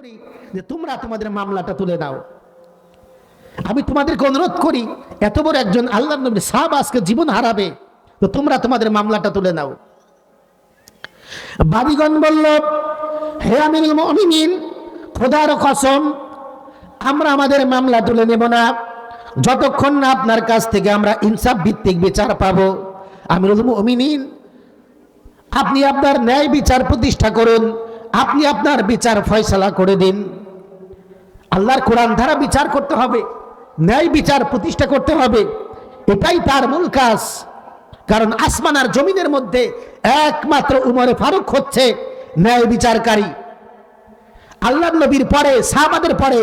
করি যে তোমরা তোমাদের মামলাটা তুলে দাও। আমি তোমাদেরকে অনুরোধ করি, এত বড় একজন আল্লাহর নবী সাহাবা আজকে জীবন হারাবে, তো তোমরা তোমাদের মামলাটা তুলে নাও। বাদীগণ বলল, হে আমিরুল মুমিনিন, খোদার কসম, আমরা আমাদের মামলা তুলে নেব না যতক্ষণ না আপনার কাছ থেকে আমরা ইনসাফ ভিত্তিক বিচার পাবো। আমিরুল মুমিনিন, আপনি আপনার ন্যায় বিচার প্রতিষ্ঠা করুন, আপনি আপনার বিচার ফয়সালা করে দিন। আল্লাহর কোরআন ধারা বিচার করতে হবে, ন্যায় বিচার প্রতিষ্ঠা করতে হবে, এটাই তার মূল কাজ। কারণ আসমান আর জমিনের মধ্যে একমাত্র উমরে ফারুক হচ্ছে ন্যায় বিচারকারী। আল্লাহর নবীর পরে, সাহাবাদের পরে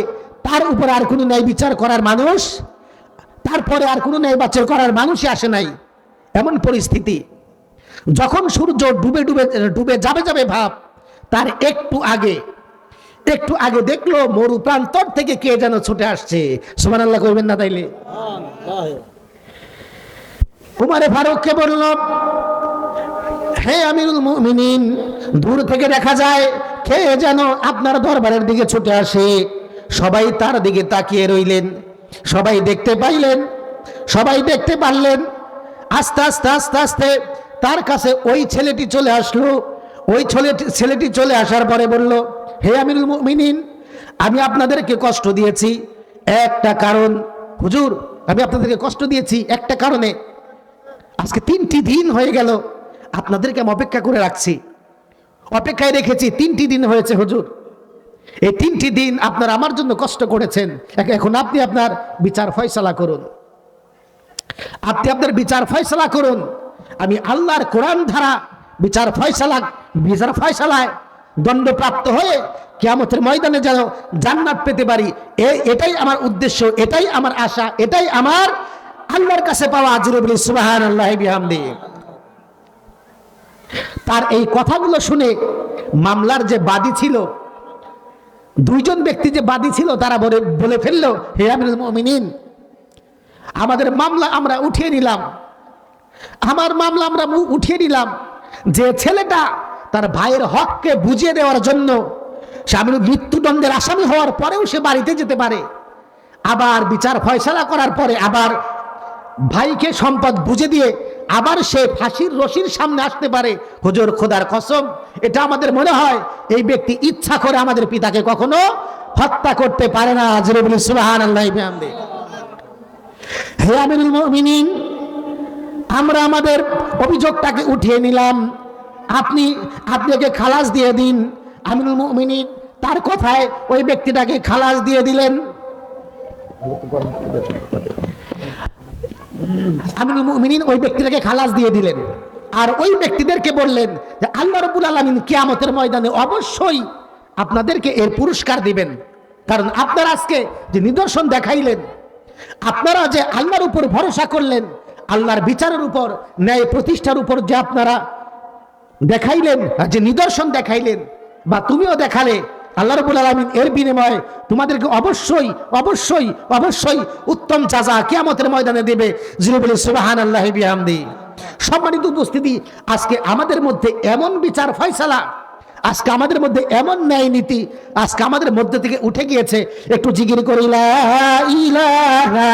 তার উপর আর কোনো ন্যায় বিচার করার মানুষ, তারপরে আর কোনো ন্যায় বিচার করার মানুষই আসে নাই। এমন পরিস্থিতি, যখন সূর্য ডুবে ডুবে ডুবে যাবে যাবে ভাব, তার একটু আগে দেখলো মরু প্রান্তর থেকে কে যেন ছুটে আসছে। সুবহানাল্লাহ কইবেন না তাইলে? উমরে ফারুককে বলল, হে আমিরুল মুমিনিন, দূর থেকে দেখা যায় কে যেন আপনার দরবারের দিকে ছুটে আসে। সবাই তার দিকে তাকিয়ে রইলেন, সবাই দেখতে পারলেন। আস্তে আস্তে আস্তে আস্তে তার কাছে ওই ছেলেটি চলে আসলো। ওই ছেলেটি চলে আসার পরে বলল, হে আমিরুল মুমিনিন, আমি আপনাদেরকে কষ্ট দিয়েছি একটা কারণ। হুজুর, আমি আপনাদেরকে কষ্ট দিয়েছি একটা কারণে। আজকে 3টি দিন হয়ে গেল আপনাদেরকে আমি অপেক্ষা করে রাখছি, অপেক্ষায় রেখেছি, 3টি দিন হয়েছে হুজুর। এই 3টি দিন আপনারা আমার জন্য কষ্ট করেছেন, এখন আপনি আপনার বিচার ফয়সালা করুন, আপনি আপনার বিচার ফয়সালা করুন। আমি আল্লাহর কোরআন ধারা বিচার ফয়সালায় দণ্ডপ্রাপ্ত হয়ে কিয়ামতের ময়দানে যেন জান্নাত পেতে পারি, এটাই আমার উদ্দেশ্য, এটাই আমার আশা, এটাই আমার আল্লাহর কাছে পাওয়া। জোরে বলি সুবহানাল্লাহি বিহামদিহি। তার এই কথাগুলো শুনে মামলার যে বাদী ছিল, 2জন ব্যক্তি যে বাদী ছিল, তারা বলে ফেললো, হে আমিরুল মুমিনিন, আমাদের মামলা আমরা উঠিয়ে নিলাম, যে ছেলেটা তার ভাইয়ের হককে বুঝিয়ে দেওয়ার জন্য স্বামীর মৃত্যুদণ্ডের আসামি হওয়ার পরেও সে বাড়িতে যেতে পারে, আবার বিচার ফয়সালা করার পরে আবার ভাইকে সম্পদ বুঝে দিয়ে আবার সে ফাঁসির রশির সামনে আসতে পারে। হুজুর, খোদার কসম, এটা আমাদের মনে হয় এই ব্যক্তি ইচ্ছা করে আমাদের পিতাকে কখনো হত্যা করতে পারে না। জোরে বলি সুবহানাল্লাহি বিহামদিহি। হে আমিরুল মুমিনিন, আমরা আমাদের অভিযোগটাকে উঠিয়ে নিলাম, আপনি ওকে খালাস দিয়ে দিন। আমিরুল মুমিনিন তার কথায় ওই ব্যক্তিটাকে খালাস দিয়ে দিলেন। আমিরুল মুমিনিন ওই ব্যক্তিটাকে খালাস দিয়ে দিলেন, আর ওই ব্যক্তিদেরকে বললেন যে আল্লাহ রাব্বুল আলামিন কিয়ামতের ময়দানে অবশ্যই আপনাদেরকে এর পুরস্কার দিবেন। কারণ আপনারা আজকে যে নিদর্শন দেখাইলেন, আপনারা যে আল্লাহর উপর ভরসা করলেন, আল্লাহর বিচারের উপর, ন্যায় প্রতিষ্ঠার উপর যে আপনারা দেখাইলেন, যে নিদর্শন দেখাইলেন, বা তুমিও দেখালে, আল্লাহ রাব্বুল আলামিন এর বিনিময়ে তোমাদেরকে অবশ্যই অবশ্যই অবশ্যই উত্তম জাযা কিয়ামতের ময়দানে দেবে। জোরে বলি সুবহানাল্লাহি বিহামদিহি। সম্মানিত উপস্থিতি, আজকে আমাদের মধ্যে এমন বিচার ফয়সালা, আজকে আমাদের মধ্যে এমন ন্যায় নীতি আজকে আমাদের মধ্যে থেকে উঠে গিয়েছে। একটু জিকির করি, লা ইলাহা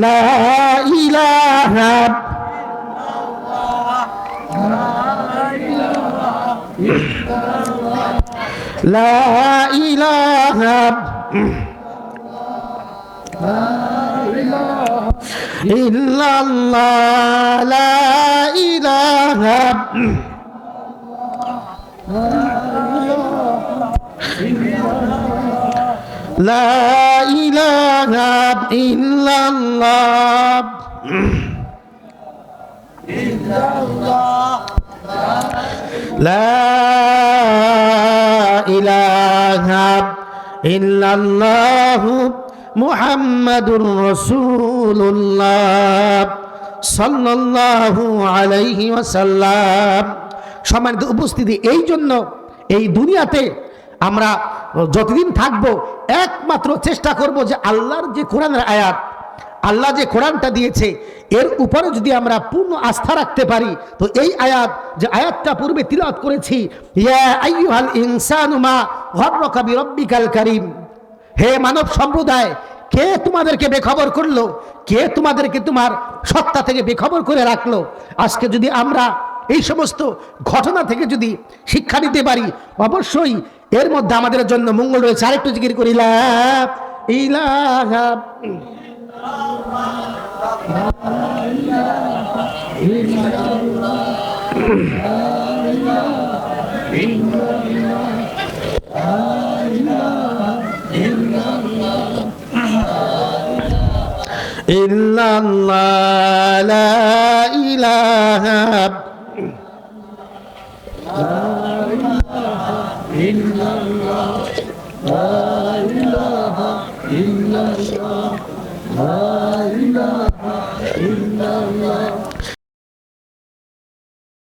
লা ইলাহা লা ইলাহা ইল্লাল্লাহ, লা ইলাহা লা ইলাহা ইল্লাল্লাহ, লা ইলাহা ইল্লাল্লাহ মুহাম্মাদুর রাসূলুল্লাহ সাল্লাল্লাহু আলাইহি ওয়াসাল্লাম। সম্মানিত উপস্থিতি, এই জন্য এই দুনিয়াতে আমরা যতদিন থাকবো একমাত্র চেষ্টা করব যে আল্লাহর যে কোরআনের আয়াত, আল্লাহ যে কোরআনটা দিয়েছে এর উপরে যদি আমরা পূর্ণ আস্থা রাখতে পারি, তো এই আয়াত, যে আয়াতটা পূর্বে তিলাওয়াত করেছি, ইয়া আইয়ুহাল ইনসানু মা গররাকা বিরাব্বিকাল কারীম, হে মানব সম্প্রদায়, কে তোমাদেরকে বেখবর করলো, কে তোমাদেরকে তোমার সত্তা থেকে বেখবর করে রাখলো। আজকে যদি আমরা এই সমস্ত ঘটনা থেকে যদি শিক্ষা নিতে পারি, অবশ্যই এর মধ্যে আমাদের জন্য মঙ্গল রয়েছে। আরেকটু জিকির করি, লা ইলাহা ইল্লাল্লাহ, লা ইলাহা ইল্লাল্লাহ।